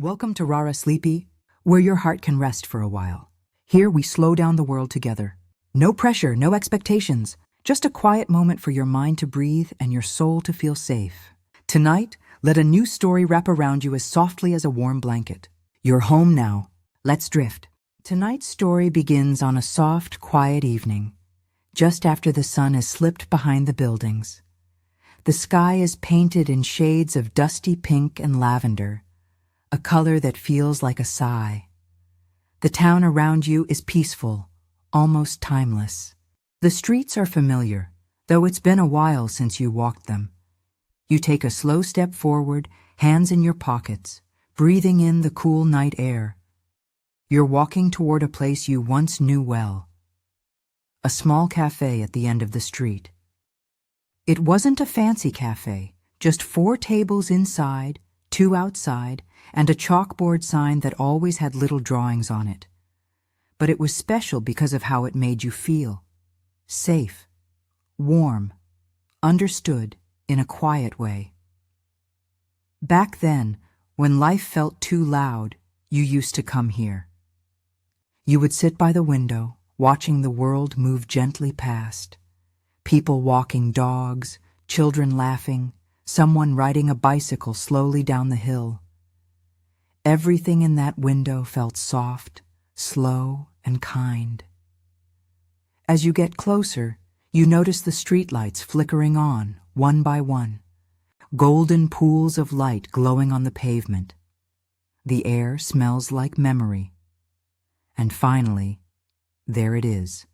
Welcome to Rara Sleepy, where your heart can rest for a while. Here we slow down the world together. No pressure, no expectations, just a quiet moment for your mind to breathe and your soul to feel safe. Tonight, let a new story wrap around you as softly as a warm blanket. You're home now. Let's drift. Tonight's story begins on a soft, quiet evening, just after the sun has slipped behind the buildings. The sky is painted in shades of dusty pink and lavender, a color that feels like a sigh. The town around you is peaceful, almost timeless. The streets are familiar, though it's been a while since you walked them. You take a slow step forward, hands in your pockets, breathing in the cool night air. You're walking toward a place you once knew well. A small cafe at the end of the street. It wasn't a fancy cafe, just 4 tables inside, 2 outside, and a chalkboard sign that always had little drawings on it. But it was special because of how it made you feel. Safe, warm, understood in a quiet way. Back then, when life felt too loud, you used to come here. You would sit by the window, watching the world move gently past. People walking dogs, children laughing, someone riding a bicycle slowly down the hill. Everything in that window felt soft, slow, and kind. As you get closer, you notice the streetlights flickering on, one by one, golden pools of light glowing on the pavement. The air smells like memory. And finally, there it is.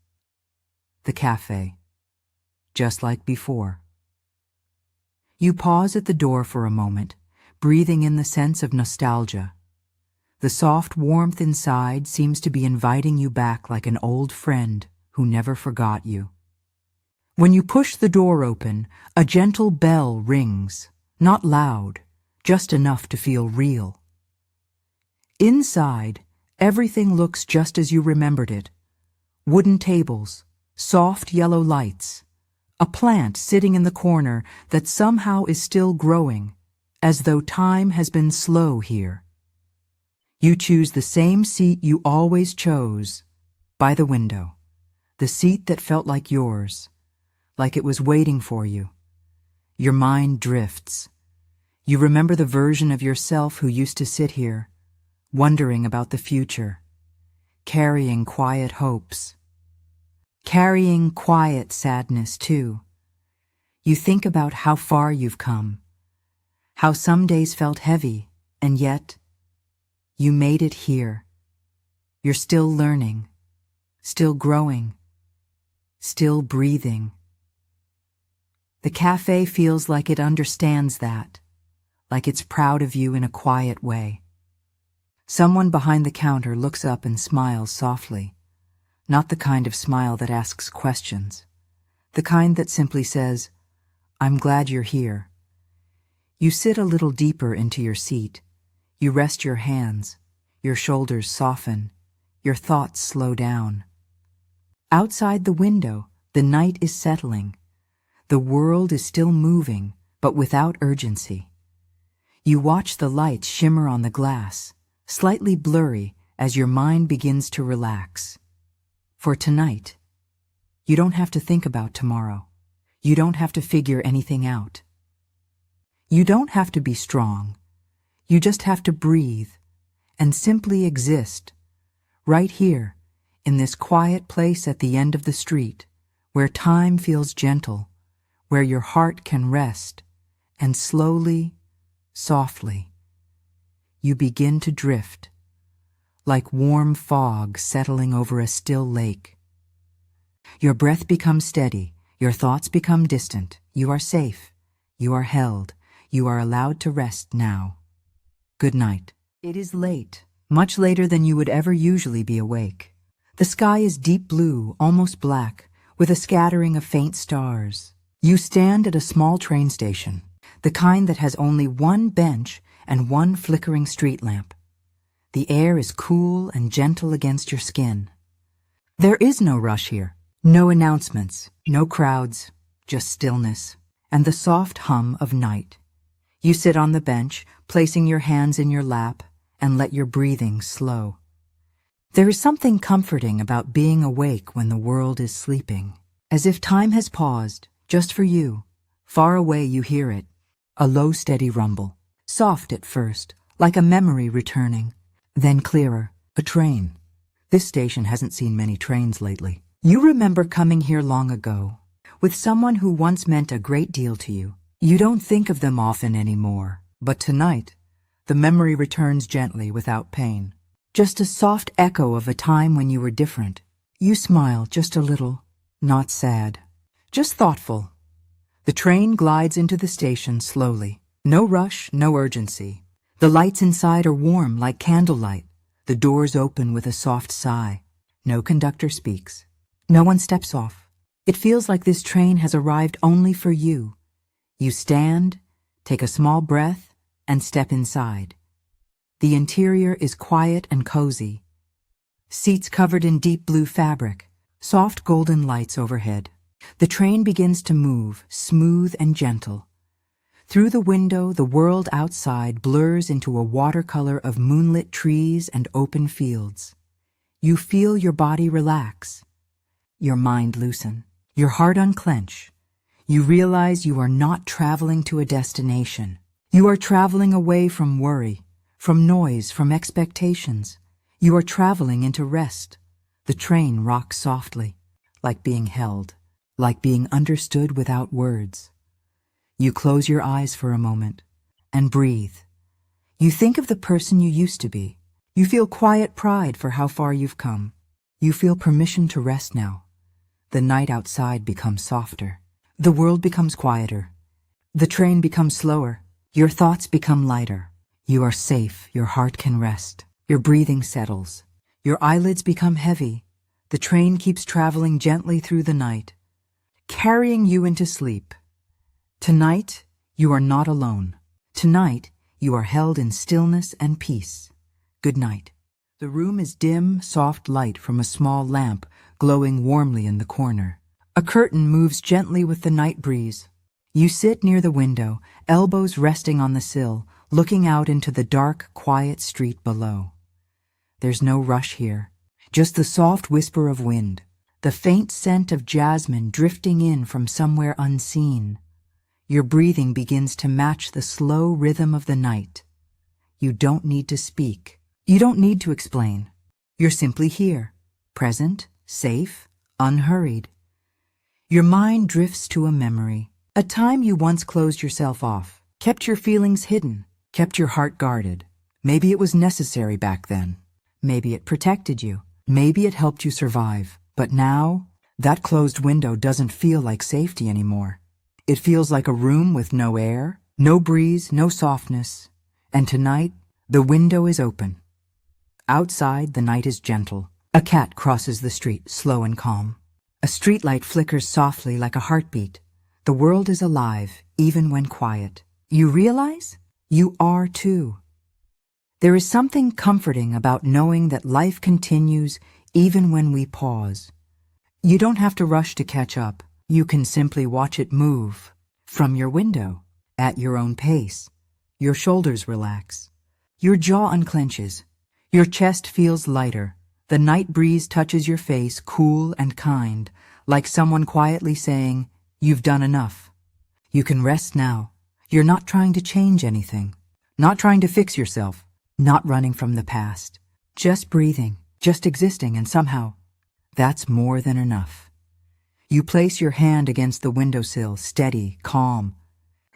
The cafe. Just like before. You pause at the door for a moment, breathing in the sense of nostalgia. The soft warmth inside seems to be inviting you back like an old friend who never forgot you. When you push the door open, a gentle bell rings, not loud, just enough to feel real. Inside, everything looks just as you remembered it. Wooden tables, soft yellow lights, a plant sitting in the corner that somehow is still growing, as though time has been slow here. You choose the same seat you always chose, by the window, the seat that felt like yours, like it was waiting for you. Your mind drifts. You remember the version of yourself who used to sit here, wondering about the future, carrying quiet hopes. Carrying quiet sadness, too. You think about how far you've come, how some days felt heavy, and yet, you made it here. You're still learning, still growing, still breathing. The cafe feels like it understands that, like it's proud of you in a quiet way. Someone behind the counter looks up and smiles softly. Not the kind of smile that asks questions. The kind that simply says, "I'm glad you're here." You sit a little deeper into your seat. You rest your hands. Your shoulders soften. Your thoughts slow down. Outside the window, the night is settling. The world is still moving, but without urgency. You watch the lights shimmer on the glass, slightly blurry as your mind begins to relax. For tonight, you don't have to think about tomorrow. You don't have to figure anything out. You don't have to be strong. You just have to breathe and simply exist, right here, in this quiet place at the end of the street, where time feels gentle, where your heart can rest, and slowly, softly, you begin to drift, like warm fog settling over a still lake. Your breath becomes steady, your thoughts become distant. You are safe, you are held, you are allowed to rest now. Good night. It is late, much later than you would ever usually be awake. The sky is deep blue, almost black, with a scattering of faint stars. You stand at a small train station, the kind that has only one bench and one flickering street lamp. The air is cool and gentle against your skin. There is no rush here, no announcements, no crowds, just stillness, and the soft hum of night. You sit on the bench, placing your hands in your lap, and let your breathing slow. There is something comforting about being awake when the world is sleeping, as if time has paused, just for you. Far away you hear it, a low steady rumble, soft at first, like a memory returning, then clearer, a train. This station hasn't seen many trains lately. You remember coming here long ago, with someone who once meant a great deal to you. You don't think of them often anymore, but tonight, the memory returns gently without pain. Just a soft echo of a time when you were different. You smile just a little, not sad, just thoughtful. The train glides into the station slowly. No rush, no urgency. The lights inside are warm like candlelight. The doors open with a soft sigh. No conductor speaks. No one steps off. It feels like this train has arrived only for you. You stand, take a small breath, and step inside. The interior is quiet and cozy. Seats covered in deep blue fabric, soft golden lights overhead. The train begins to move, smooth and gentle. Through the window, the world outside blurs into a watercolor of moonlit trees and open fields. You feel your body relax, your mind loosen, your heart unclench. You realize you are not traveling to a destination. You are traveling away from worry, from noise, from expectations. You are traveling into rest. The train rocks softly, like being held, like being understood without words. You close your eyes for a moment and breathe. You think of the person you used to be. You feel quiet pride for how far you've come. You feel permission to rest now. The night outside becomes softer. The world becomes quieter. The train becomes slower. Your thoughts become lighter. You are safe. Your heart can rest. Your breathing settles. Your eyelids become heavy. The train keeps traveling gently through the night, carrying you into sleep. Tonight, you are not alone. Tonight, you are held in stillness and peace. Good night. The room is dim, soft light from a small lamp glowing warmly in the corner. A curtain moves gently with the night breeze. You sit near the window, elbows resting on the sill, looking out into the dark, quiet street below. There's no rush here, just the soft whisper of wind, the faint scent of jasmine drifting in from somewhere unseen. Your breathing begins to match the slow rhythm of the night. You don't need to speak. You don't need to explain. You're simply here, present, safe, unhurried. Your mind drifts to a memory, a time you once closed yourself off, kept your feelings hidden, kept your heart guarded. Maybe it was necessary back then. Maybe it protected you. Maybe it helped you survive. But now, that closed window doesn't feel like safety anymore. It feels like a room with no air, no breeze, no softness. And tonight, the window is open. Outside, the night is gentle. A cat crosses the street, slow and calm. A streetlight flickers softly like a heartbeat. The world is alive, even when quiet. You realize? You are too. There is something comforting about knowing that life continues even when we pause. You don't have to rush to catch up. You can simply watch it move from your window at your own pace. Your shoulders relax. Your jaw unclenches. Your chest feels lighter. The night breeze touches your face, cool and kind, like someone quietly saying, "You've done enough. You can rest now." You're not trying to change anything, not trying to fix yourself, not running from the past, just breathing, just existing, and somehow, that's more than enough. You place your hand against the windowsill, steady, calm.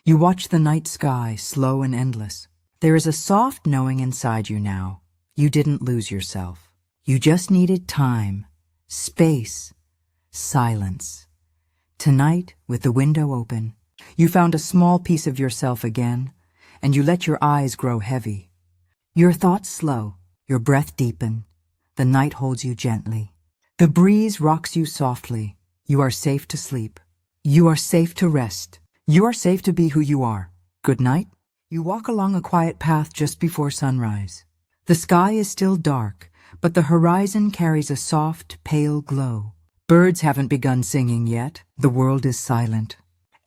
You watch the night sky, slow and endless. There is a soft knowing inside you now. You didn't lose yourself. You just needed time, space, silence. Tonight, with the window open, you found a small piece of yourself again, and you let your eyes grow heavy. Your thoughts slow, your breath deepen. The night holds you gently. The breeze rocks you softly. You are safe to sleep. You are safe to rest. You are safe to be who you are. Good night. You walk along a quiet path just before sunrise. The sky is still dark, but the horizon carries a soft, pale glow. Birds haven't begun singing yet. The world is silent,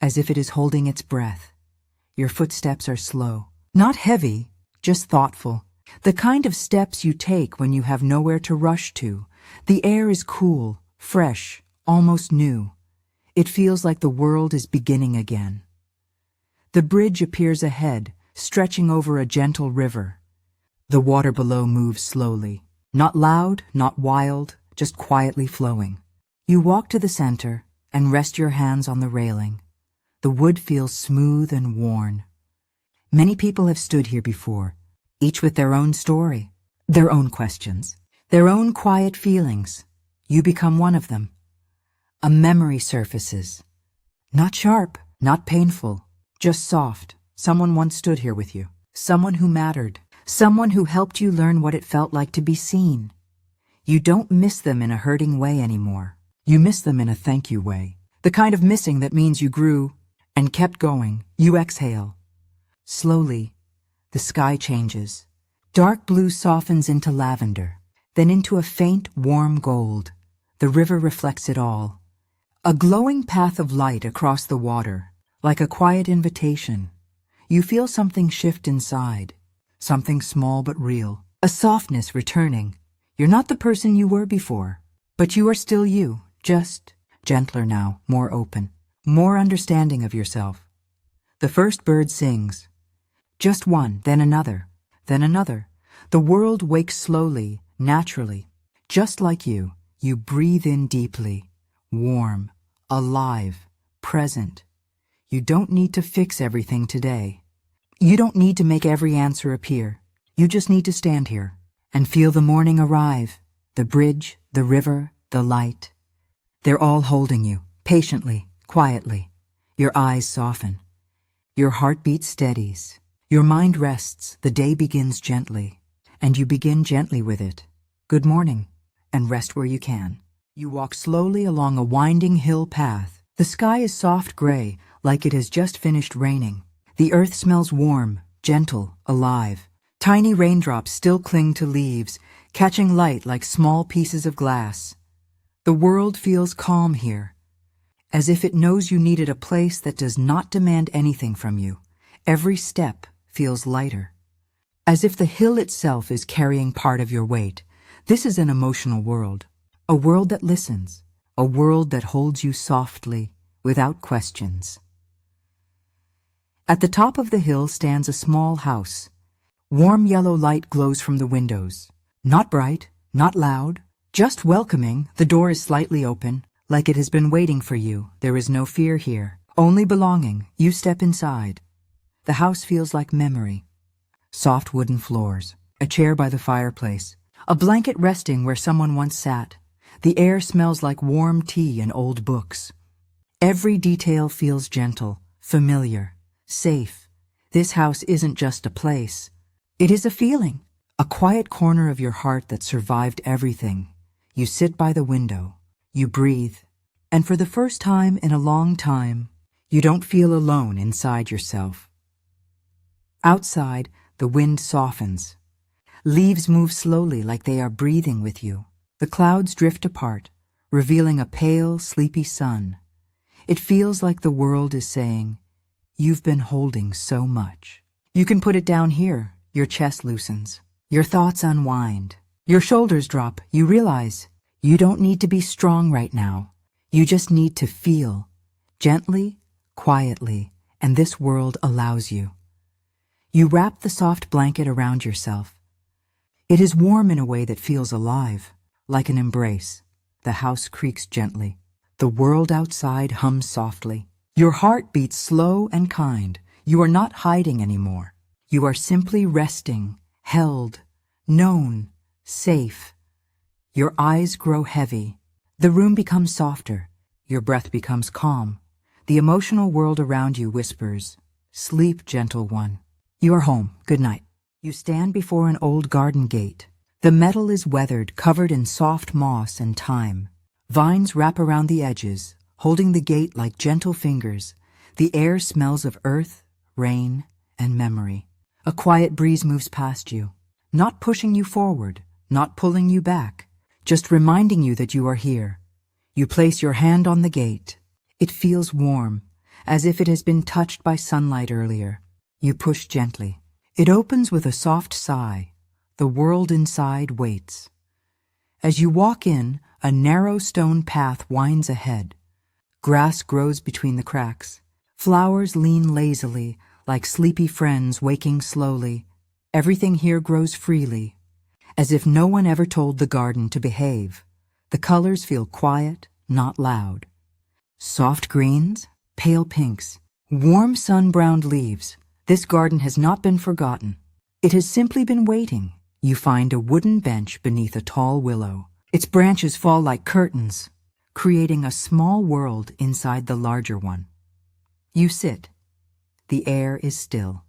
as if it is holding its breath. Your footsteps are slow, not heavy, just thoughtful. The kind of steps you take when you have nowhere to rush to. The air is cool, fresh, almost new. It feels like the world is beginning again. The bridge appears ahead, stretching over a gentle river. The water below moves slowly. Not loud, not wild, just quietly flowing. You walk to the center and rest your hands on the railing. The wood feels smooth and worn. Many people have stood here before, each with their own story, their own questions, their own quiet feelings. You become one of them. A memory surfaces. Not sharp, not painful, just soft. Someone once stood here with you. Someone who mattered. Someone who helped you learn what it felt like to be seen. You don't miss them in a hurting way anymore. You miss them in a thank you way. The kind of missing that means you grew and kept going. You exhale. Slowly, the sky changes. Dark blue softens into lavender, then into a faint, warm gold. The river reflects it all. A glowing path of light across the water, like a quiet invitation. You feel something shift inside. Something small but real. A softness returning. You're not the person you were before, but you are still you, just gentler now, more open, more understanding of yourself. The first bird sings. Just one, then another, then another. The world wakes slowly, naturally. Just like you breathe in deeply, warm, alive, present. You don't need to fix everything today. You don't need to make every answer appear. You just need to stand here and feel the morning arrive, the bridge, the river, the light. They're all holding you, patiently, quietly. Your eyes soften. Your heartbeat steadies. Your mind rests. The day begins gently, and you begin gently with it. Good morning, and rest where you can. You walk slowly along a winding hill path. The sky is soft gray, like it has just finished raining. The earth smells warm, gentle, alive. Tiny raindrops still cling to leaves, catching light like small pieces of glass. The world feels calm here, as if it knows you needed a place that does not demand anything from you. Every step feels lighter, as if the hill itself is carrying part of your weight. This is an emotional world, a world that listens, a world that holds you softly, without questions. At the top of the hill stands a small house. Warm yellow light glows from the windows. Not bright, not loud, just welcoming. The door is slightly open, like it has been waiting for you. There is no fear here, only belonging. You step inside. The house feels like memory. Soft wooden floors, a chair by the fireplace, a blanket resting where someone once sat. The air smells like warm tea and old books. Every detail feels gentle, familiar, safe. This house isn't just a place. It is a feeling, a quiet corner of your heart that survived everything. You sit by the window, you breathe, and for the first time in a long time, you don't feel alone inside yourself. Outside, the wind softens. Leaves move slowly like they are breathing with you. The clouds drift apart, revealing a pale, sleepy sun. It feels like the world is saying, "You've been holding so much." You can put it down here. Your chest loosens. Your thoughts unwind. Your shoulders drop. You realize you don't need to be strong right now. You just need to feel, gently, quietly, and this world allows you. You wrap the soft blanket around yourself. It is warm in a way that feels alive, like an embrace. The house creaks gently. The world outside hums softly. Your heart beats slow and kind. You are not hiding anymore. You are simply resting, held, known, safe. Your eyes grow heavy. The room becomes softer. Your breath becomes calm. The emotional world around you whispers, "Sleep, gentle one. You are home. Good night." You stand before an old garden gate. The metal is weathered, covered in soft moss and thyme. Vines wrap around the edges, holding the gate like gentle fingers. The air smells of earth, rain, and memory. A quiet breeze moves past you, not pushing you forward, not pulling you back, just reminding you that you are here. You place your hand on the gate. It feels warm, as if it has been touched by sunlight earlier. You push gently. It opens with a soft sigh, The world inside waits. As you walk in, a narrow stone path winds ahead. Grass grows between the cracks. Flowers lean lazily, like sleepy friends waking slowly. Everything here grows freely, as if no one ever told the garden to behave. The colors feel quiet, not loud. Soft greens, pale pinks, warm sun-browned leaves. This garden has not been forgotten. It has simply been waiting. You find a wooden bench beneath a tall willow. Its branches fall like curtains, creating a small world inside the larger one. You sit. The air is still.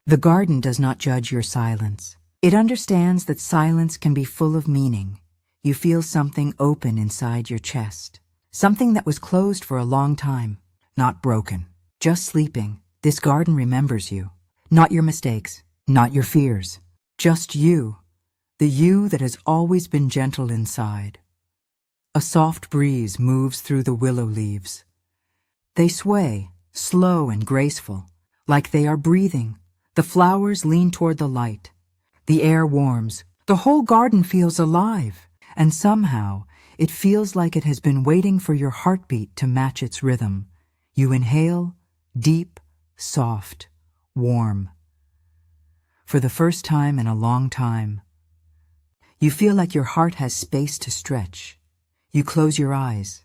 The garden does not judge your silence. It understands that silence can be full of meaning. You feel something open inside your chest. Something that was closed for a long time. Not broken, just sleeping. This garden remembers you. Not your mistakes, not your fears. Just you. The you that has always been gentle inside. A soft breeze moves through the willow leaves. They sway, slow and graceful, like they are breathing. The flowers lean toward the light. The air warms. The whole garden feels alive. And somehow, it feels like it has been waiting for your heartbeat to match its rhythm. You inhale, deep, soft, warm. For the first time in a long time, you feel like your heart has space to stretch. You close your eyes.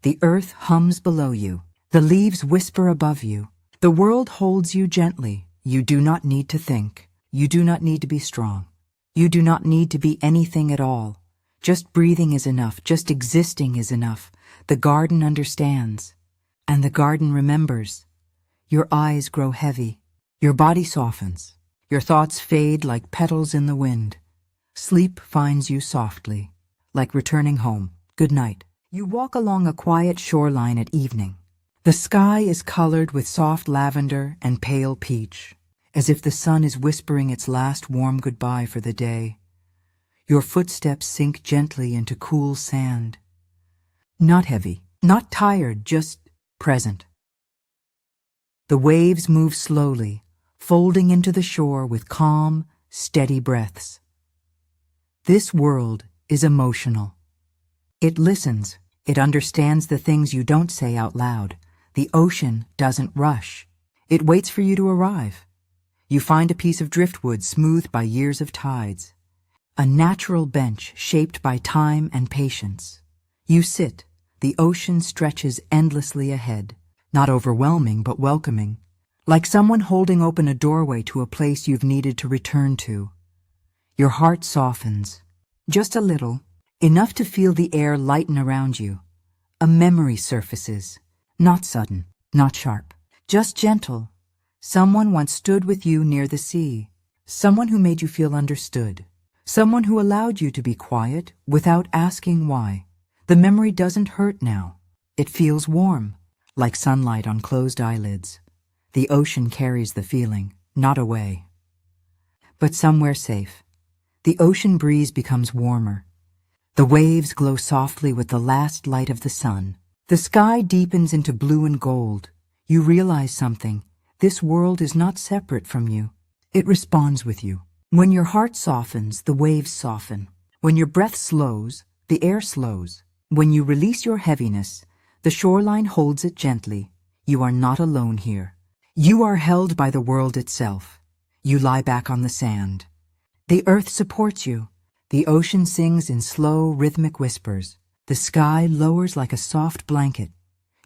The earth hums below you. The leaves whisper above you. The world holds you gently. You do not need to think. You do not need to be strong. You do not need to be anything at all. Just breathing is enough. Just existing is enough. The garden understands. And the garden remembers. Your eyes grow heavy. Your body softens. Your thoughts fade like petals in the wind. Sleep finds you softly, like returning home. Good night. You walk along a quiet shoreline at evening. The sky is colored with soft lavender and pale peach, as if the sun is whispering its last warm goodbye for the day. Your footsteps sink gently into cool sand. Not heavy, not tired, just present. The waves move slowly, folding into the shore with calm, steady breaths. This world is emotional. It listens. It understands the things you don't say out loud. The ocean doesn't rush. It waits for you to arrive. You find a piece of driftwood smoothed by years of tides. A natural bench shaped by time and patience. You sit. The ocean stretches endlessly ahead. Not overwhelming, but welcoming. Like someone holding open a doorway to a place you've needed to return to. Your heart softens. Just a little. Enough to feel the air lighten around you. A memory surfaces. Not sudden, not sharp. Just gentle. Someone once stood with you near the sea. Someone who made you feel understood. Someone who allowed you to be quiet without asking why. The memory doesn't hurt now. It feels warm, like sunlight on closed eyelids. The ocean carries the feeling, not away. But somewhere safe. The ocean breeze becomes warmer. The waves glow softly with the last light of the sun. The sky deepens into blue and gold. You realize something. This world is not separate from you. It responds with you. When your heart softens, the waves soften. When your breath slows, the air slows. When you release your heaviness, the shoreline holds it gently. You are not alone here. You are held by the world itself. You lie back on the sand. The earth supports you. The ocean sings in slow, rhythmic whispers. The sky lowers like a soft blanket.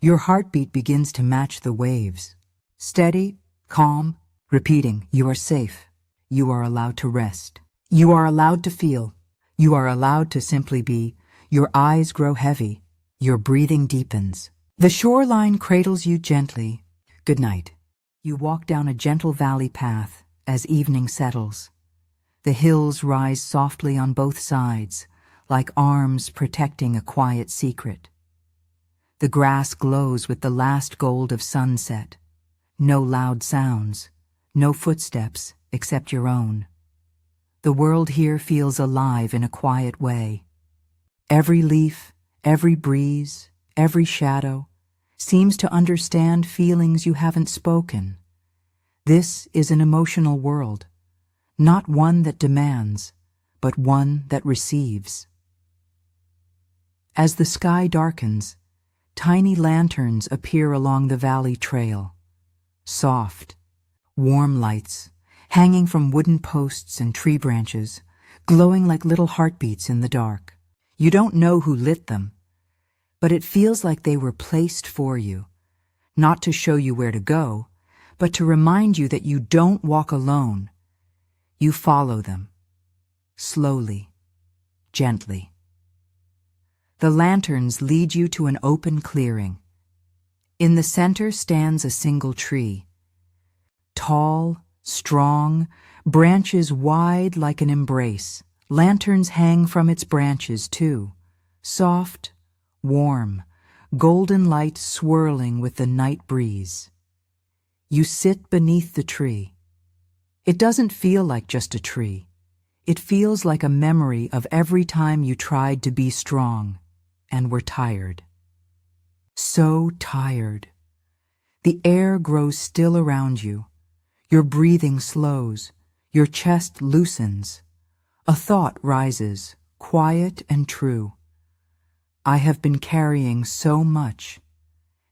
Your heartbeat begins to match the waves. Steady, calm, repeating, you are safe. You are allowed to rest. You are allowed to feel. You are allowed to simply be. Your eyes grow heavy. Your breathing deepens. The shoreline cradles you gently. Good night. You walk down a gentle valley path as evening settles. The hills rise softly on both sides, like arms protecting a quiet secret. The grass glows with the last gold of sunset. No loud sounds, no footsteps except your own. The world here feels alive in a quiet way. Every leaf, every breeze, every shadow seems to understand feelings you haven't spoken. This is an emotional world, not one that demands, but one that receives. As the sky darkens, tiny lanterns appear along the valley trail. Soft, warm lights, hanging from wooden posts and tree branches, glowing like little heartbeats in the dark. You don't know who lit them, but it feels like they were placed for you, not to show you where to go, but to remind you that you don't walk alone. You follow them, slowly, gently. The lanterns lead you to an open clearing. In the center stands a single tree. Tall, strong, branches wide like an embrace. Lanterns hang from its branches too, soft, warm, golden light swirling with the night breeze. You sit beneath the tree. It doesn't feel like just a tree. It feels like a memory of every time you tried to be strong and were tired. So tired. The air grows still around you. Your breathing slows. Your chest loosens. A thought rises, quiet and true. I have been carrying so much,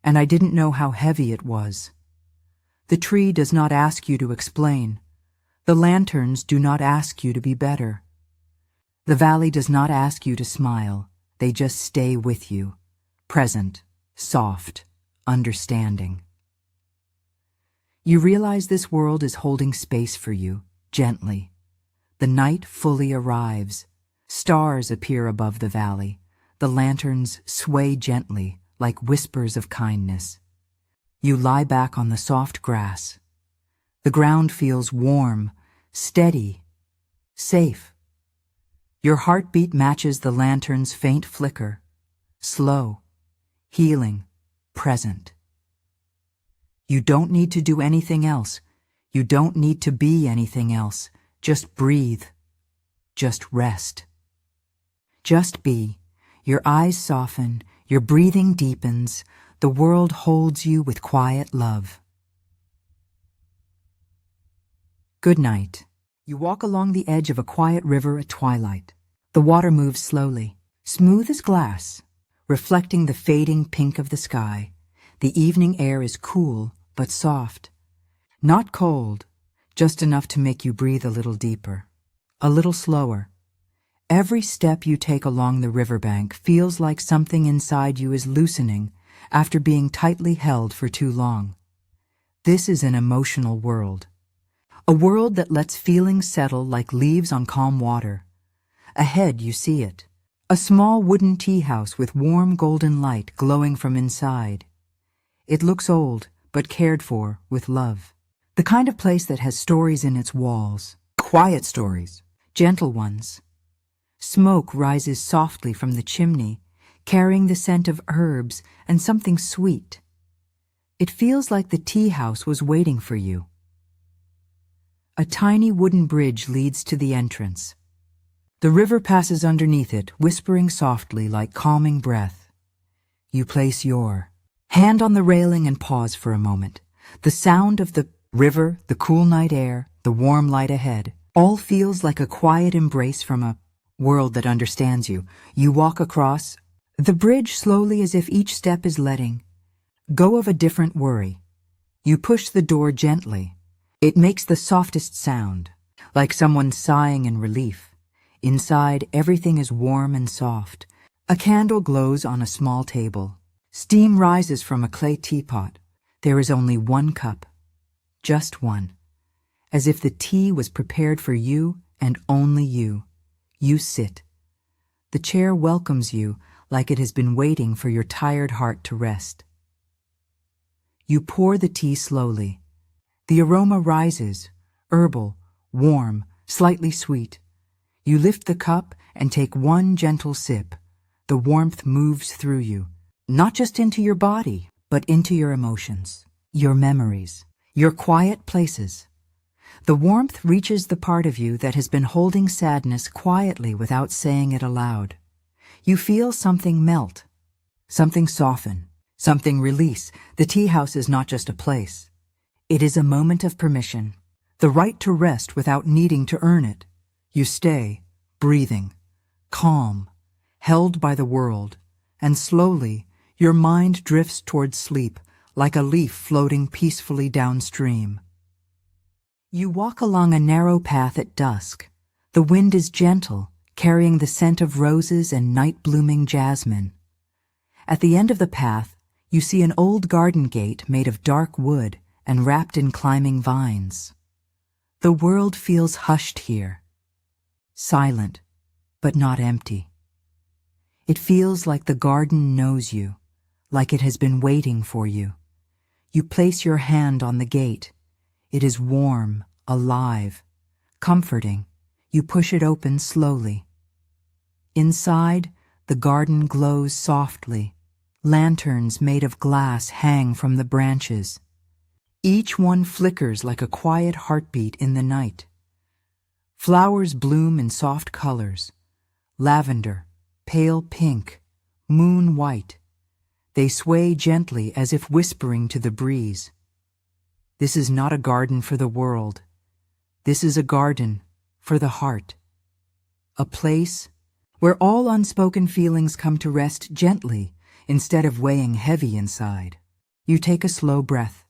and I didn't know how heavy it was. The tree does not ask you to explain. The lanterns do not ask you to be better. The valley does not ask you to smile. They just stay with you, present, soft, understanding. You realize this world is holding space for you, gently. The night fully arrives. Stars appear above the valley. The lanterns sway gently, like whispers of kindness. You lie back on the soft grass. The ground feels warm, steady, safe. Your heartbeat matches the lantern's faint flicker, slow, healing, present. You don't need to do anything else. You don't need to be anything else. Just breathe. Just rest. Just be. Your eyes soften, your breathing deepens, the world holds you with quiet love. Good night. You walk along the edge of a quiet river at twilight. The water moves slowly, smooth as glass, reflecting the fading pink of the sky. The evening air is cool but soft. Not cold, just enough to make you breathe a little deeper, a little slower. Every step you take along the riverbank feels like something inside you is loosening after being tightly held for too long. This is an emotional world. A world that lets feelings settle like leaves on calm water. Ahead you see it. A small wooden tea house with warm golden light glowing from inside. It looks old, but cared for with love. The kind of place that has stories in its walls. Quiet stories. Gentle ones. Smoke rises softly from the chimney, carrying the scent of herbs and something sweet. It feels like the tea house was waiting for you. A tiny wooden bridge leads to the entrance. The river passes underneath it, whispering softly like calming breath. You place your hand on the railing and pause for a moment. The sound of the river, the cool night air, the warm light ahead, all feels like a quiet embrace from a world that understands you. You walk across the bridge slowly as if each step is letting go of a different worry. You push the door gently. It makes the softest sound, like someone sighing in relief. Inside, everything is warm and soft. A candle glows on a small table. Steam rises from a clay teapot. There is only one cup, just one, as if the tea was prepared for you and only you. You sit. The chair welcomes you like it has been waiting for your tired heart to rest. You pour the tea slowly. The aroma rises, herbal, warm, slightly sweet. You lift the cup and take one gentle sip. The warmth moves through you, not just into your body, but into your emotions, your memories, your quiet places. The warmth reaches the part of you that has been holding sadness quietly without saying it aloud. You feel something melt, something soften, something release. The tea house is not just a place. It is a moment of permission. The right to rest without needing to earn it. You stay, breathing, calm, held by the world, and slowly your mind drifts towards sleep like a leaf floating peacefully downstream. You walk along a narrow path at dusk. The wind is gentle, carrying the scent of roses and night-blooming jasmine. At the end of the path, you see an old garden gate made of dark wood and wrapped in climbing vines. The world feels hushed here, silent, but not empty. It feels like the garden knows you, like it has been waiting for you. You place your hand on the gate. It is warm, alive, comforting. You push it open slowly. Inside, the garden glows softly. Lanterns made of glass hang from the branches. Each one flickers like a quiet heartbeat in the night. Flowers bloom in soft colors: lavender, pale pink, moon white. They sway gently as if whispering to the breeze. This is not a garden for the world. This is a garden for the heart. A place where all unspoken feelings come to rest gently instead of weighing heavy inside. You take a slow breath.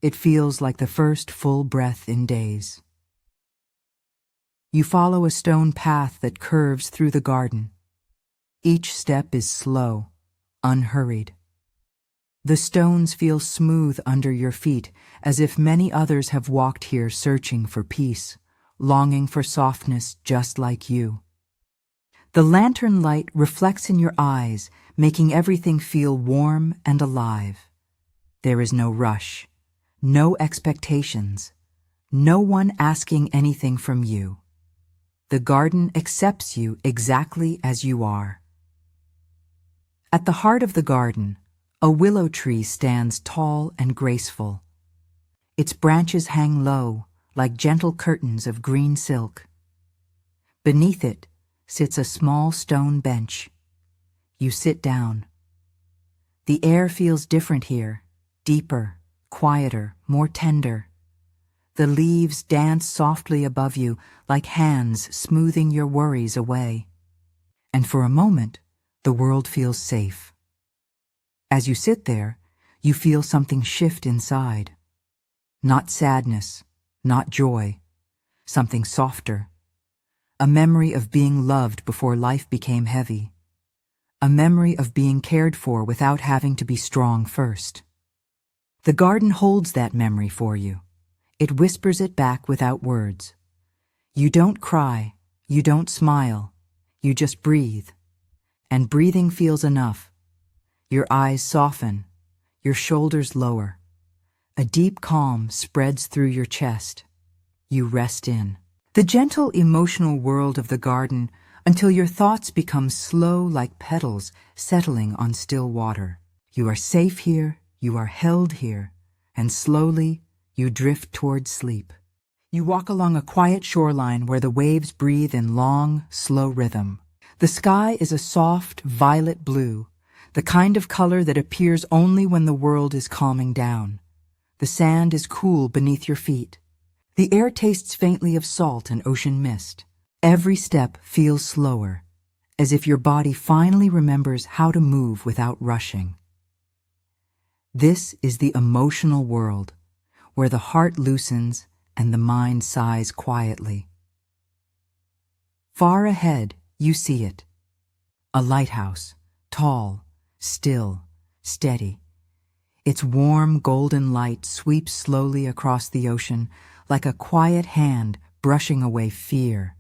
It feels like the first full breath in days. You follow a stone path that curves through the garden. Each step is slow, unhurried. The stones feel smooth under your feet, as if many others have walked here searching for peace, longing for softness just like you. The lantern light reflects in your eyes, making everything feel warm and alive. There is no rush, no expectations, no one asking anything from you. The garden accepts you exactly as you are. At the heart of the garden, a willow tree stands tall and graceful. Its branches hang low, like gentle curtains of green silk. Beneath it sits a small stone bench. You sit down. The air feels different here, deeper, quieter, more tender. The leaves dance softly above you like hands smoothing your worries away. And for a moment, the world feels safe. As you sit there, you feel something shift inside. Not sadness, not joy, something softer. A memory of being loved before life became heavy. A memory of being cared for without having to be strong first. The garden holds that memory for you. It whispers it back without words. You don't cry, you don't smile, you just breathe. And breathing feels enough. Your eyes soften, your shoulders lower. A deep calm spreads through your chest. You rest in the gentle emotional world of the garden until your thoughts become slow like petals settling on still water. You are safe here, you are held here, and slowly you drift towards sleep. You walk along a quiet shoreline where the waves breathe in long, slow rhythm. The sky is a soft, violet blue, the kind of color that appears only when the world is calming down. The sand is cool beneath your feet. The air tastes faintly of salt and ocean mist. Every step feels slower, as if your body finally remembers how to move without rushing. This is the emotional world, where the heart loosens and the mind sighs quietly. Far ahead, you see it. A lighthouse, tall, still, steady. Its warm golden light sweeps slowly across the ocean like a quiet hand brushing away fear.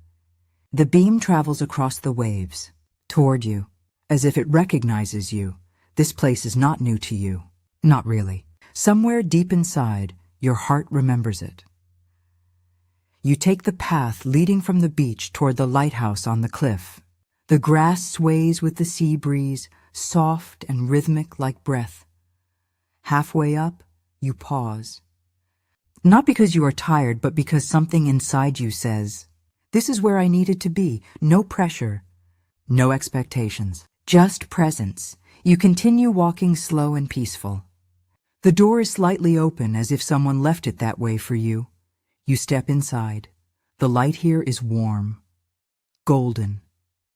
The beam travels across the waves, toward you, as if it recognizes you. This place is not new to you. Not really. Somewhere deep inside, your heart remembers it. You take the path leading from the beach toward the lighthouse on the cliff. The grass sways with the sea breeze, soft and rhythmic like breath. Halfway up, you pause. Not because you are tired, but because something inside you says, "This is where I needed to be." No pressure, no expectations, just presence. You continue walking slow and peaceful. The door is slightly open, as if someone left it that way for you. You step inside. The light here is warm, golden,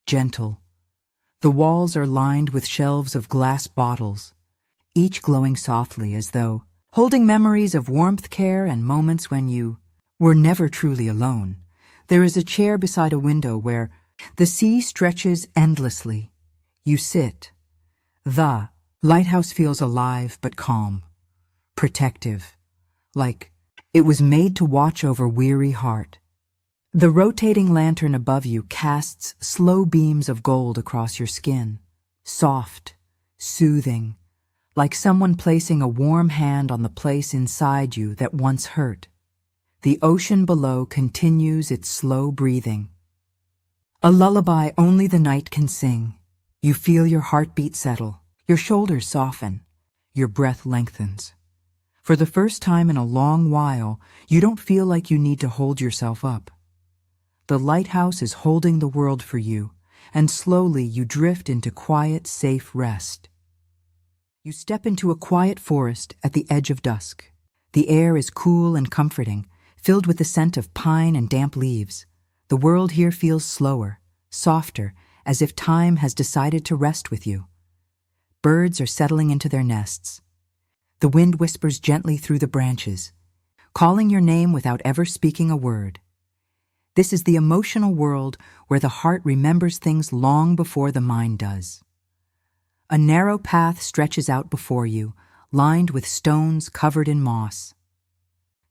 gentle. The walls are lined with shelves of glass bottles, each glowing softly as though holding memories of warmth, care, and moments when you were never truly alone. There is a chair beside a window where the sea stretches endlessly. You sit. The lighthouse feels alive but calm, protective, like it was made to watch over weary heart. The rotating lantern above you casts slow beams of gold across your skin, soft, soothing, like someone placing a warm hand on the place inside you that once hurt. The ocean below continues its slow breathing. A lullaby only the night can sing. You feel your heartbeat settle, your shoulders soften, your breath lengthens. For the first time in a long while, you don't feel like you need to hold yourself up. The lighthouse is holding the world for you, and slowly you drift into quiet, safe rest. You step into a quiet forest at the edge of dusk. The air is cool and comforting, filled with the scent of pine and damp leaves. The world here feels slower, softer, as if time has decided to rest with you. Birds are settling into their nests. The wind whispers gently through the branches, calling your name without ever speaking a word. This is the emotional world where the heart remembers things long before the mind does. A narrow path stretches out before you, lined with stones covered in moss.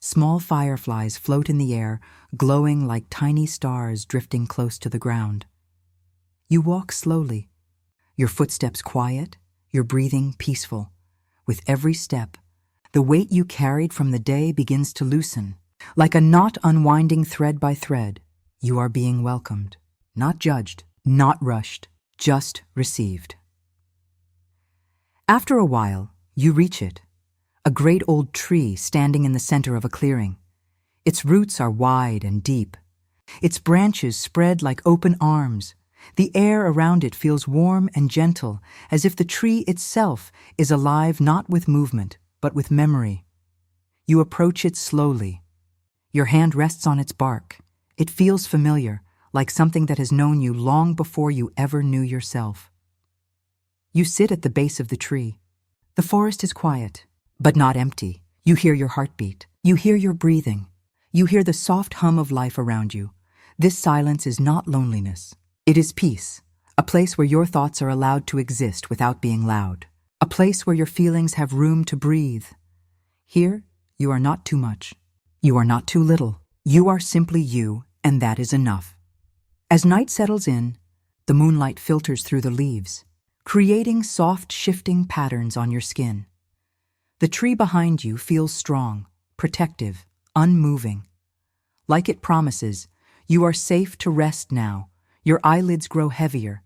Small fireflies float in the air, glowing like tiny stars drifting close to the ground. You walk slowly, your footsteps quiet, your breathing peaceful. With every step, the weight you carried from the day begins to loosen. Like a knot unwinding thread by thread, you are being welcomed, not judged, not rushed, just received. After a while, you reach it, a great old tree standing in the center of a clearing. Its roots are wide and deep. Its branches spread like open arms. The air around it feels warm and gentle, as if the tree itself is alive not with movement, but with memory. You approach it slowly. Your hand rests on its bark. It feels familiar, like something that has known you long before you ever knew yourself. You sit at the base of the tree. The forest is quiet, but not empty. You hear your heartbeat. You hear your breathing. You hear the soft hum of life around you. This silence is not loneliness. It is peace, a place where your thoughts are allowed to exist without being loud, a place where your feelings have room to breathe. Here, you are not too much. You are not too little. You are simply you, and that is enough. As night settles in, the moonlight filters through the leaves, creating soft, shifting patterns on your skin. The tree behind you feels strong, protective, unmoving. Like it promises, you are safe to rest now. Your eyelids grow heavier.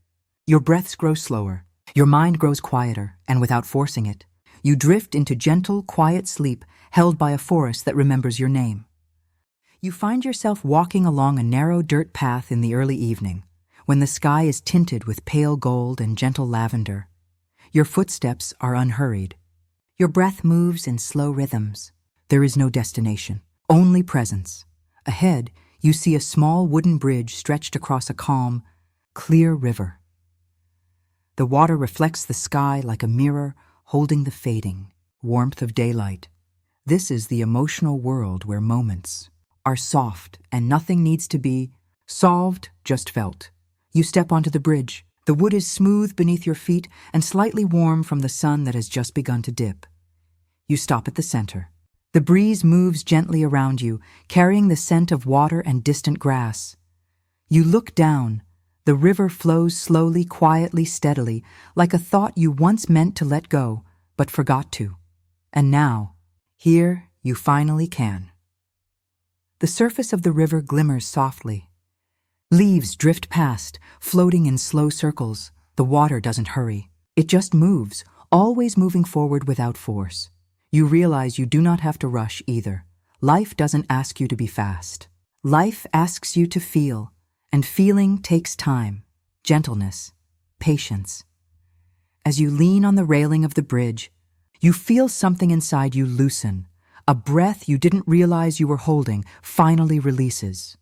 Your breaths grow slower. Your mind grows quieter, and without forcing it, you drift into gentle, quiet sleep held by a forest that remembers your name. You find yourself walking along a narrow dirt path in the early evening, when the sky is tinted with pale gold and gentle lavender. Your footsteps are unhurried. Your breath moves in slow rhythms. There is no destination, only presence. Ahead, you see a small wooden bridge stretched across a calm, clear river. The water reflects the sky like a mirror holding the fading warmth of daylight. This is the emotional world where moments are soft and nothing needs to be solved, just felt. You step onto the bridge. The wood is smooth beneath your feet and slightly warm from the sun that has just begun to dip. You stop at the center. The breeze moves gently around you, carrying the scent of water and distant grass. You look down. The river flows slowly, quietly, steadily, like a thought you once meant to let go, but forgot to. And now, here you finally can. The surface of the river glimmers softly. Leaves drift past, floating in slow circles. The water doesn't hurry. It just moves, always moving forward without force. You realize you do not have to rush either. Life doesn't ask you to be fast. Life asks you to feel, and feeling takes time, gentleness, patience. As you lean on the railing of the bridge, you feel something inside you loosen, A breath you didn't realize you were holding finally releases.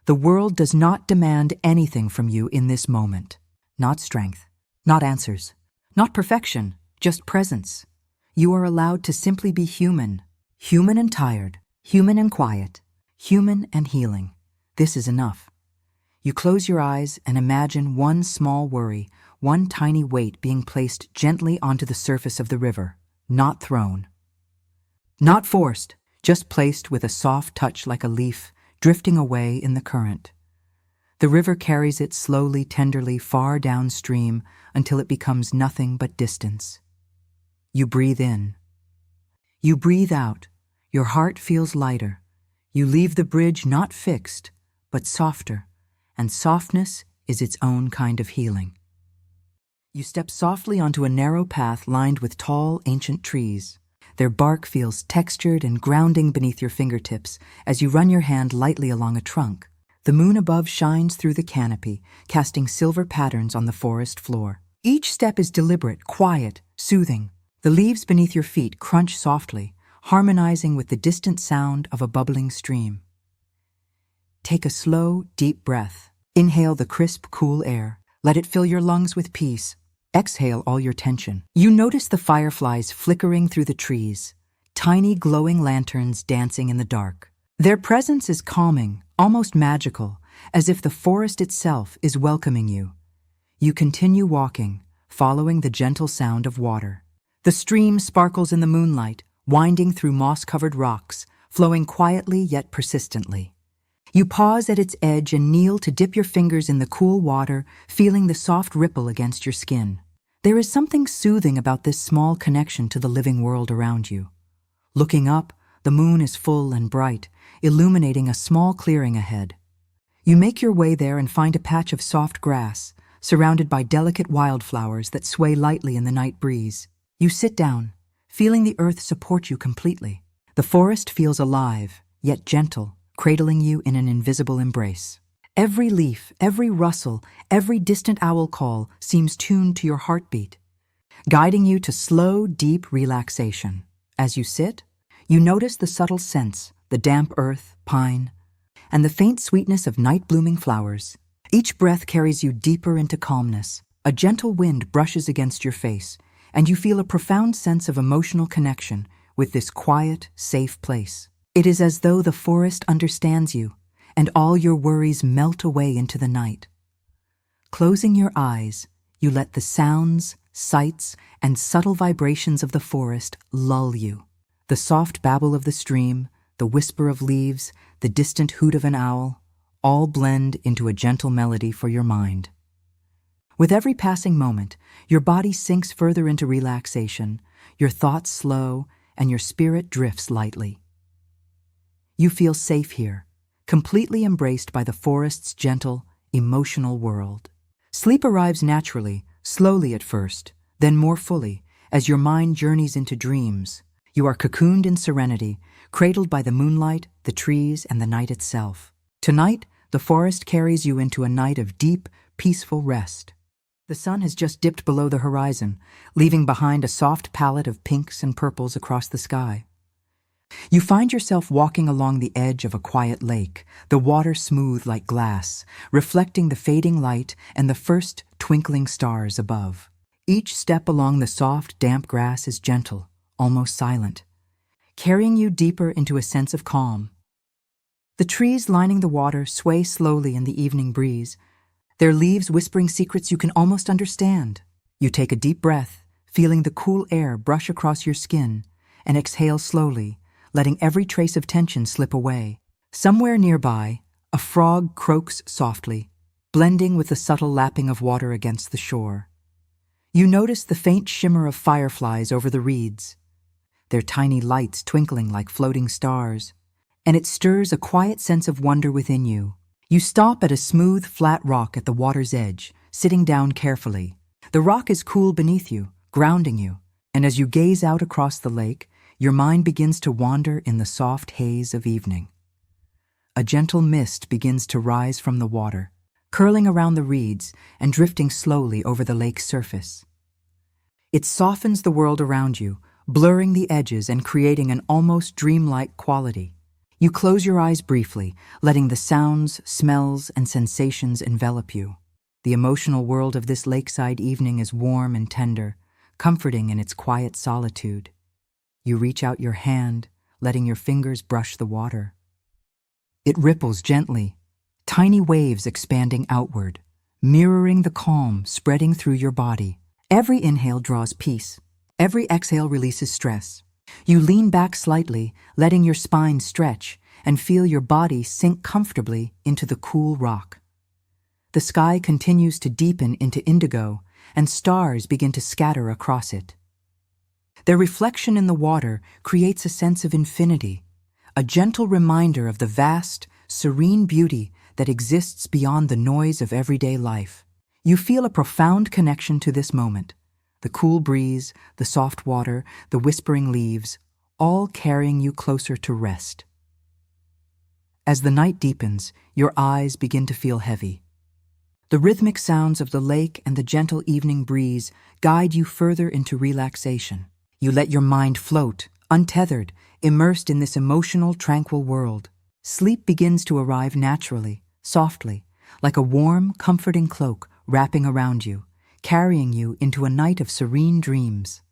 The world does not demand anything from you in this moment. Not strength, not answers, not perfection, just presence. You are allowed to simply be human. Human and tired, human and quiet, human and healing. This is enough. You close your eyes and imagine one small worry, one tiny weight being placed gently onto the surface of the river, not thrown. Not forced, just placed with a soft touch like a leaf drifting away in the current. The river carries it slowly, tenderly, far downstream until it becomes nothing but distance. You breathe in. You breathe out. Your heart feels lighter. You leave the bridge not fixed, but softer, and softness is its own kind of healing. You step softly onto a narrow path lined with tall, ancient trees. Their bark feels textured and grounding beneath your fingertips as you run your hand lightly along a trunk. The moon above shines through the canopy, casting silver patterns on the forest floor. Each step is deliberate, quiet, soothing. The leaves beneath your feet crunch softly, harmonizing with the distant sound of a bubbling stream. Take a slow, deep breath. Inhale the crisp, cool air. Let it fill your lungs with peace. Exhale all your tension. You notice the fireflies flickering through the trees, tiny glowing lanterns dancing in the dark. Their presence is calming, almost magical, as if the forest itself is welcoming you. You continue walking, following the gentle sound of water. The stream sparkles in the moonlight, winding through moss-covered rocks, flowing quietly yet persistently. You pause at its edge and kneel to dip your fingers in the cool water, feeling the soft ripple against your skin. There is something soothing about this small connection to the living world around you. Looking up, the moon is full and bright, illuminating a small clearing ahead. You make your way there and find a patch of soft grass, surrounded by delicate wildflowers that sway lightly in the night breeze. You sit down, feeling the earth support you completely. The forest feels alive, yet gentle, cradling you in an invisible embrace. Every leaf, every rustle, every distant owl call seems tuned to your heartbeat, guiding you to slow, deep relaxation. As you sit, you notice the subtle scents, the damp earth, pine, and the faint sweetness of night-blooming flowers. Each breath carries you deeper into calmness. A gentle wind brushes against your face, and you feel a profound sense of emotional connection with this quiet, safe place. It is as though the forest understands you, and all your worries melt away into the night. Closing your eyes, you let the sounds, sights, and subtle vibrations of the forest lull you. The soft babble of the stream, the whisper of leaves, the distant hoot of an owl, all blend into a gentle melody for your mind. With every passing moment, your body sinks further into relaxation, your thoughts slow, and your spirit drifts lightly. You feel safe here, completely embraced by the forest's gentle, emotional world. Sleep arrives naturally, slowly at first, then more fully, as your mind journeys into dreams. You are cocooned in serenity, cradled by the moonlight, the trees, and the night itself. Tonight, the forest carries you into a night of deep, peaceful rest. The sun has just dipped below the horizon, leaving behind a soft palette of pinks and purples across the sky. You find yourself walking along the edge of a quiet lake, the water smooth like glass, reflecting the fading light and the first twinkling stars above. Each step along the soft, damp grass is gentle, almost silent, carrying you deeper into a sense of calm. The trees lining the water sway slowly in the evening breeze, their leaves whispering secrets you can almost understand. You take a deep breath, feeling the cool air brush across your skin, and exhale slowly, letting every trace of tension slip away. Somewhere nearby, a frog croaks softly, blending with the subtle lapping of water against the shore. You notice the faint shimmer of fireflies over the reeds, their tiny lights twinkling like floating stars, and it stirs a quiet sense of wonder within you. You stop at a smooth, flat rock at the water's edge, sitting down carefully. The rock is cool beneath you, grounding you, and as you gaze out across the lake, your mind begins to wander in the soft haze of evening. A gentle mist begins to rise from the water, curling around the reeds and drifting slowly over the lake's surface. It softens the world around you, blurring the edges and creating an almost dreamlike quality. You close your eyes briefly, letting the sounds, smells, and sensations envelop you. The emotional world of this lakeside evening is warm and tender, comforting in its quiet solitude. You reach out your hand, letting your fingers brush the water. It ripples gently, tiny waves expanding outward, mirroring the calm spreading through your body. Every inhale draws peace. Every exhale releases stress. You lean back slightly, letting your spine stretch, and feel your body sink comfortably into the cool rock. The sky continues to deepen into indigo, and stars begin to scatter across it. Their reflection in the water creates a sense of infinity, a gentle reminder of the vast, serene beauty that exists beyond the noise of everyday life. You feel a profound connection to this moment. The cool breeze, the soft water, the whispering leaves, all carrying you closer to rest. As the night deepens, your eyes begin to feel heavy. The rhythmic sounds of the lake and the gentle evening breeze guide you further into relaxation. You let your mind float, untethered, immersed in this emotional, tranquil world. Sleep begins to arrive naturally, softly, like a warm, comforting cloak wrapping around you, carrying you into a night of serene dreams.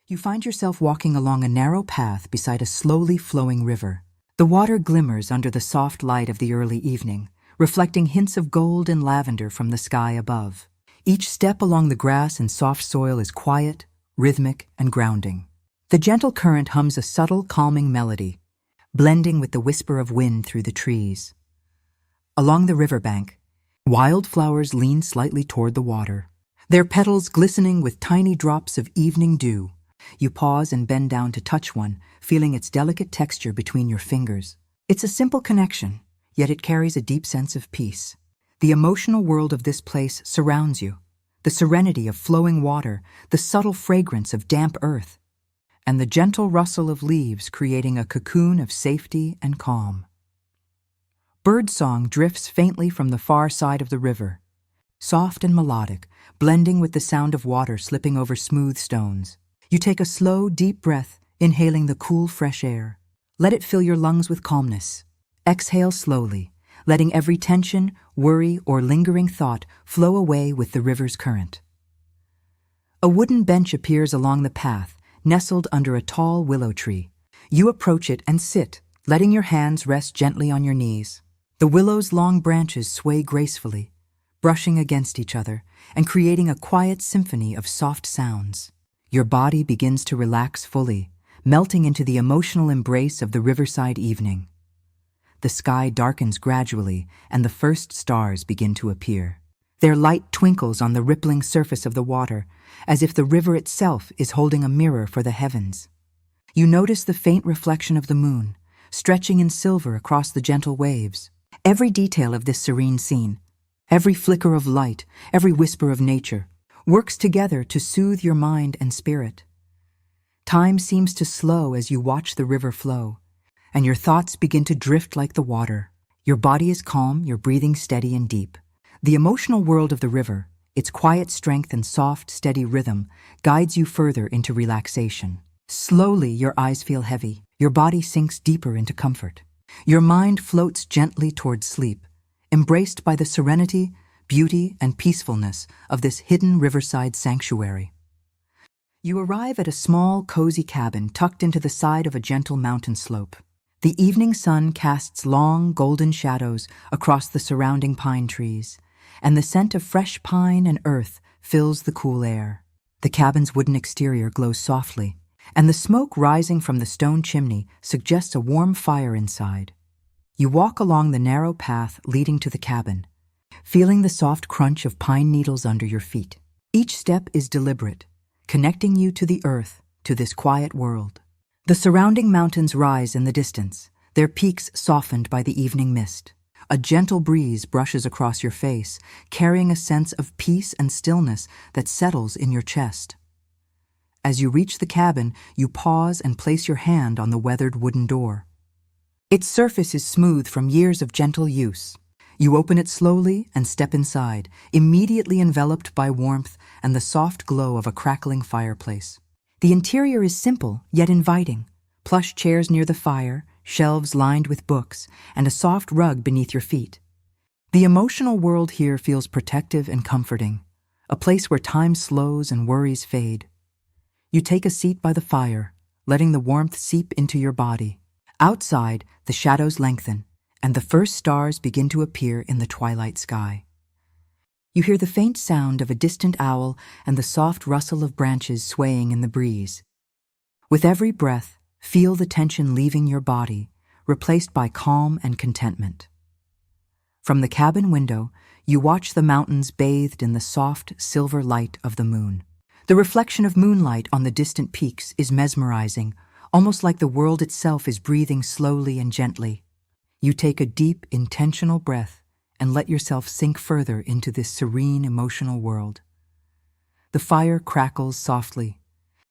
You find yourself walking along a narrow path beside a slowly flowing river. The water glimmers under the soft light of the early evening, reflecting hints of gold and lavender from the sky above. Each step along the grass and soft soil is quiet, rhythmic, and grounding. The gentle current hums a subtle, calming melody, blending with the whisper of wind through the trees. Along the riverbank, wildflowers lean slightly toward the water, their petals glistening with tiny drops of evening dew. You pause and bend down to touch one, feeling its delicate texture between your fingers. It's a simple connection, yet it carries a deep sense of peace. The emotional world of this place surrounds you. The serenity of flowing water, the subtle fragrance of damp earth, and the gentle rustle of leaves creating a cocoon of safety and calm. Birdsong drifts faintly from the far side of the river, soft and melodic, blending with the sound of water slipping over smooth stones. You take a slow, deep breath, inhaling the cool, fresh air. Let it fill your lungs with calmness. Exhale slowly, letting every tension, worry, or lingering thought flow away with the river's current. A wooden bench appears along the path, nestled under a tall willow tree. You approach it and sit, letting your hands rest gently on your knees. The willow's long branches sway gracefully, brushing against each other and creating a quiet symphony of soft sounds. Your body begins to relax fully, melting into the emotional embrace of the riverside evening. The sky darkens gradually, and the first stars begin to appear. Their light twinkles on the rippling surface of the water, as if the river itself is holding a mirror for the heavens. You notice the faint reflection of the moon, stretching in silver across the gentle waves. Every detail of this serene scene, every flicker of light, every whisper of nature, works together to soothe your mind and spirit. Time seems to slow as you watch the river flow, and your thoughts begin to drift like the water. Your body is calm, your breathing steady and deep. The emotional world of the river, its quiet strength and soft, steady rhythm, guides you further into relaxation. Slowly, your eyes feel heavy. Your body sinks deeper into comfort. Your mind floats gently towards sleep, embraced by the serenity, beauty, and peacefulness of this hidden riverside sanctuary. You arrive at a small, cozy cabin tucked into the side of a gentle mountain slope. The evening sun casts long, golden shadows across the surrounding pine trees, and the scent of fresh pine and earth fills the cool air. The cabin's wooden exterior glows softly, and the smoke rising from the stone chimney suggests a warm fire inside. You walk along the narrow path leading to the cabin, feeling the soft crunch of pine needles under your feet. Each step is deliberate, connecting you to the earth, to this quiet world. The surrounding mountains rise in the distance, their peaks softened by the evening mist. A gentle breeze brushes across your face, carrying a sense of peace and stillness that settles in your chest. As you reach the cabin, you pause and place your hand on the weathered wooden door. Its surface is smooth from years of gentle use. You open it slowly and step inside, immediately enveloped by warmth and the soft glow of a crackling fireplace. The interior is simple, yet inviting. Plush chairs near the fire, shelves lined with books, and a soft rug beneath your feet. The emotional world here feels protective and comforting, a place where time slows and worries fade. You take a seat by the fire, letting the warmth seep into your body. Outside, the shadows lengthen, and the first stars begin to appear in the twilight sky. You hear the faint sound of a distant owl and the soft rustle of branches swaying in the breeze. With every breath, feel the tension leaving your body, replaced by calm and contentment. From the cabin window, you watch the mountains bathed in the soft, silver light of the moon. The reflection of moonlight on the distant peaks is mesmerizing, almost like the world itself is breathing slowly and gently. You take a deep, intentional breath and let yourself sink further into this serene, emotional world. The fire crackles softly,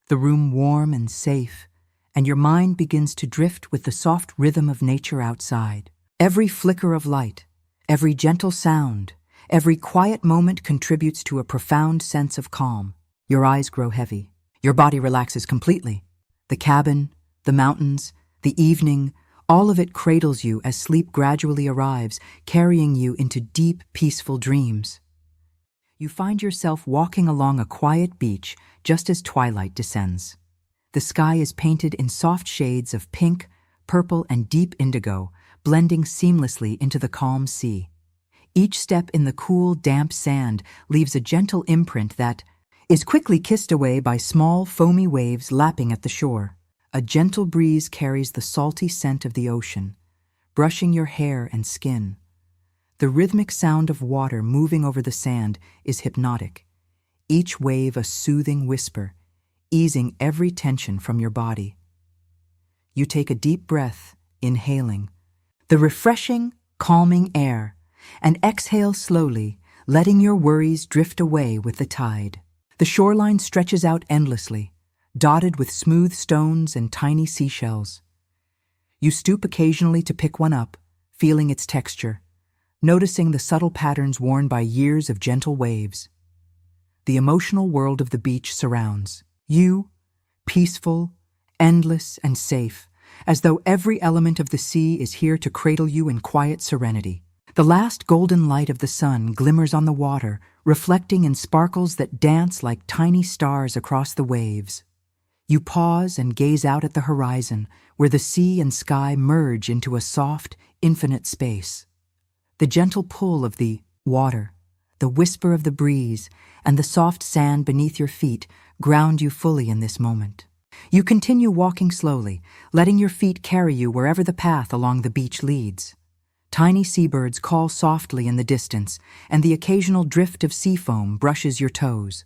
the room warm and safe, and your mind begins to drift with the soft rhythm of nature outside. Every flicker of light, every gentle sound, every quiet moment contributes to a profound sense of calm. Your eyes grow heavy. Your body relaxes completely. The cabin, the mountains, the evening, all of it cradles you as sleep gradually arrives, carrying you into deep, peaceful dreams. You find yourself walking along a quiet beach just as twilight descends. The sky is painted in soft shades of pink, purple, and deep indigo, blending seamlessly into the calm sea. Each step in the cool, damp sand leaves a gentle imprint that is quickly kissed away by small, foamy waves lapping at the shore. A gentle breeze carries the salty scent of the ocean, brushing your hair and skin. The rhythmic sound of water moving over the sand is hypnotic, each wave a soothing whisper, easing every tension from your body. You take a deep breath, inhaling the refreshing, calming air, and exhale slowly, letting your worries drift away with the tide. The shoreline stretches out endlessly, dotted with smooth stones and tiny seashells. You stoop occasionally to pick one up, feeling its texture, noticing the subtle patterns worn by years of gentle waves. The emotional world of the beach surrounds you, peaceful, endless, and safe, as though every element of the sea is here to cradle you in quiet serenity. The last golden light of the sun glimmers on the water, reflecting in sparkles that dance like tiny stars across the waves. You pause and gaze out at the horizon, where the sea and sky merge into a soft, infinite space. The gentle pull of the water, the whisper of the breeze, and the soft sand beneath your feet ground you fully in this moment. You continue walking slowly, letting your feet carry you wherever the path along the beach leads. Tiny seabirds call softly in the distance, and the occasional drift of sea foam brushes your toes.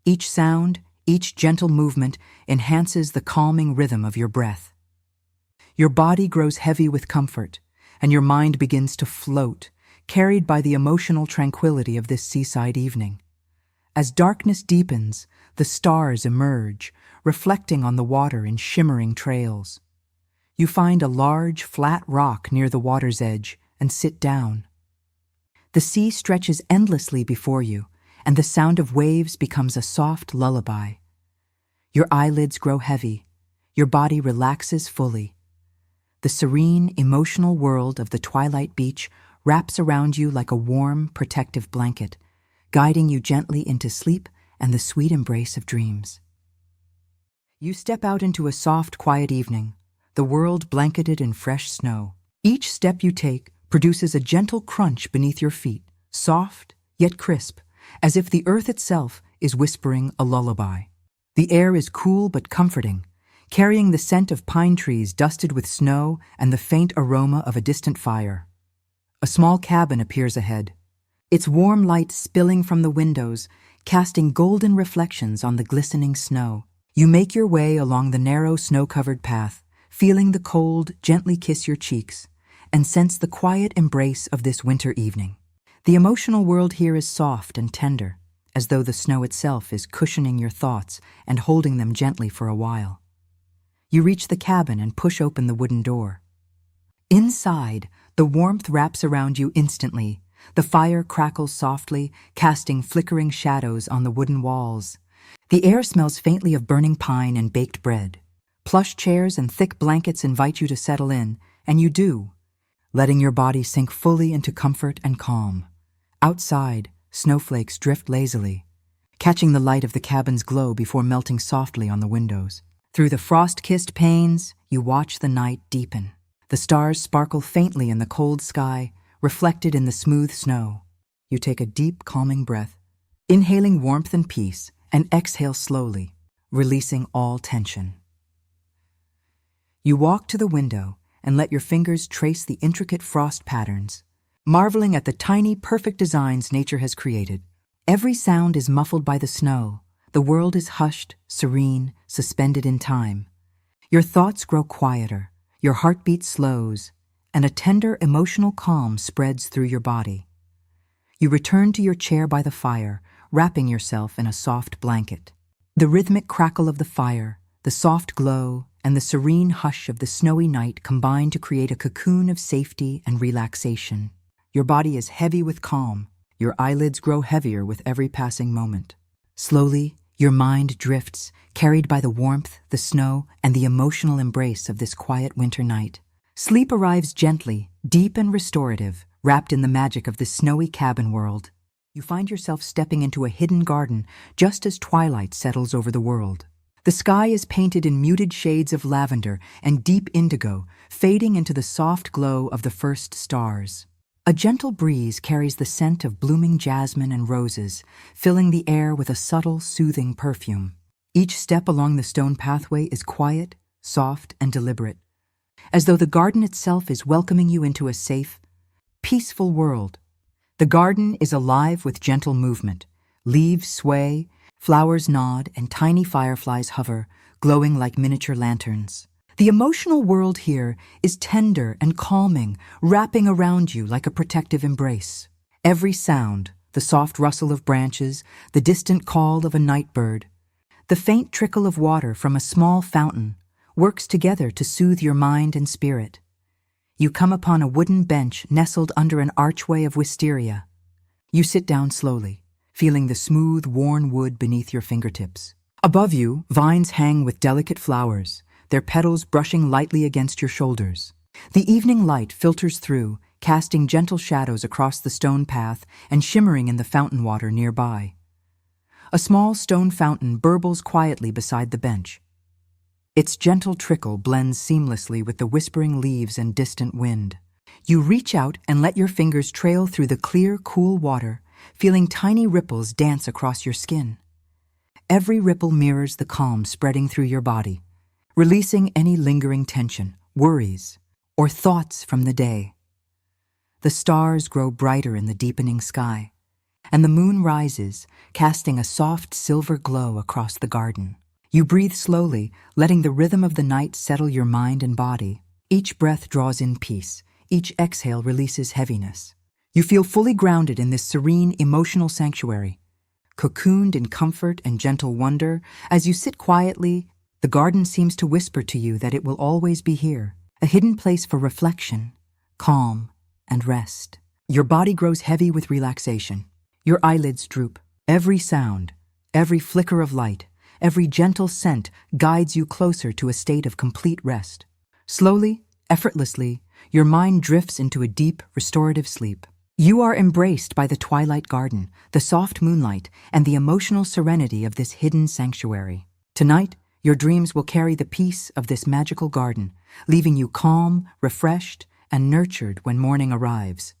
Each sound, each gentle movement enhances the calming rhythm of your breath. Your body grows heavy with comfort, and your mind begins to float, carried by the emotional tranquility of this seaside evening. As darkness deepens, the stars emerge, reflecting on the water in shimmering trails. You find a large, flat rock near the water's edge and sit down. The sea stretches endlessly before you, and the sound of waves becomes a soft lullaby. Your eyelids grow heavy, your body relaxes fully. The serene, emotional world of the twilight beach wraps around you like a warm, protective blanket, guiding you gently into sleep and the sweet embrace of dreams. You step out into a soft, quiet evening, the world blanketed in fresh snow. Each step you take produces a gentle crunch beneath your feet, soft yet crisp, as if the earth itself is whispering a lullaby. The air is cool but comforting, carrying the scent of pine trees dusted with snow and the faint aroma of a distant fire. A small cabin appears ahead, its warm light spilling from the windows, casting golden reflections on the glistening snow. You make your way along the narrow snow-covered path, feeling the cold gently kiss your cheeks, and sense the quiet embrace of this winter evening. The emotional world here is soft and tender, as though the snow itself is cushioning your thoughts and holding them gently for a while. You reach the cabin and push open the wooden door. Inside, the warmth wraps around you instantly. The fire crackles softly, casting flickering shadows on the wooden walls. The air smells faintly of burning pine and baked bread. Plush chairs and thick blankets invite you to settle in, and you do, letting your body sink fully into comfort and calm. Outside, snowflakes drift lazily, catching the light of the cabin's glow before melting softly on the windows. Through the frost-kissed panes, you watch the night deepen. The stars sparkle faintly in the cold sky, reflected in the smooth snow. You take a deep, calming breath, inhaling warmth and peace, and exhale slowly, releasing all tension. You walk to the window and let your fingers trace the intricate frost patterns, marveling at the tiny, perfect designs nature has created. Every sound is muffled by the snow. The world is hushed, serene, suspended in time. Your thoughts grow quieter, your heartbeat slows, and a tender, emotional calm spreads through your body. You return to your chair by the fire, wrapping yourself in a soft blanket. The rhythmic crackle of the fire, the soft glow, and the serene hush of the snowy night combine to create a cocoon of safety and relaxation. Your body is heavy with calm. Your eyelids grow heavier with every passing moment. Slowly, your mind drifts, carried by the warmth, the snow, and the emotional embrace of this quiet winter night. Sleep arrives gently, deep and restorative, wrapped in the magic of this snowy cabin world. You find yourself stepping into a hidden garden just as twilight settles over the world. The sky is painted in muted shades of lavender and deep indigo, fading into the soft glow of the first stars. A gentle breeze carries the scent of blooming jasmine and roses, filling the air with a subtle, soothing perfume. Each step along the stone pathway is quiet, soft, and deliberate, as though the garden itself is welcoming you into a safe, peaceful world. The garden is alive with gentle movement. Leaves sway, flowers nod, and tiny fireflies hover, glowing like miniature lanterns. The emotional world here is tender and calming, wrapping around you like a protective embrace. Every sound, the soft rustle of branches, the distant call of a night bird, the faint trickle of water from a small fountain, works together to soothe your mind and spirit. You come upon a wooden bench nestled under an archway of wisteria. You sit down slowly, feeling the smooth, worn wood beneath your fingertips. Above you, vines hang with delicate flowers, their petals brushing lightly against your shoulders. The evening light filters through, casting gentle shadows across the stone path and shimmering in the fountain water nearby. A small stone fountain burbles quietly beside the bench. Its gentle trickle blends seamlessly with the whispering leaves and distant wind. You reach out and let your fingers trail through the clear, cool water, feeling tiny ripples dance across your skin. Every ripple mirrors the calm spreading through your body, releasing any lingering tension, worries, or thoughts from the day. The stars grow brighter in the deepening sky, and the moon rises, casting a soft silver glow across the garden. You breathe slowly, letting the rhythm of the night settle your mind and body. Each breath draws in peace, each exhale releases heaviness. You feel fully grounded in this serene, emotional sanctuary. Cocooned in comfort and gentle wonder, as you sit quietly, the garden seems to whisper to you that it will always be here, a hidden place for reflection, calm, and rest. Your body grows heavy with relaxation. Your eyelids droop. Every sound, every flicker of light, every gentle scent guides you closer to a state of complete rest. Slowly, effortlessly, your mind drifts into a deep, restorative sleep. You are embraced by the twilight garden, the soft moonlight, and the emotional serenity of this hidden sanctuary. Tonight, your dreams will carry the peace of this magical garden, leaving you calm, refreshed, and nurtured when morning arrives.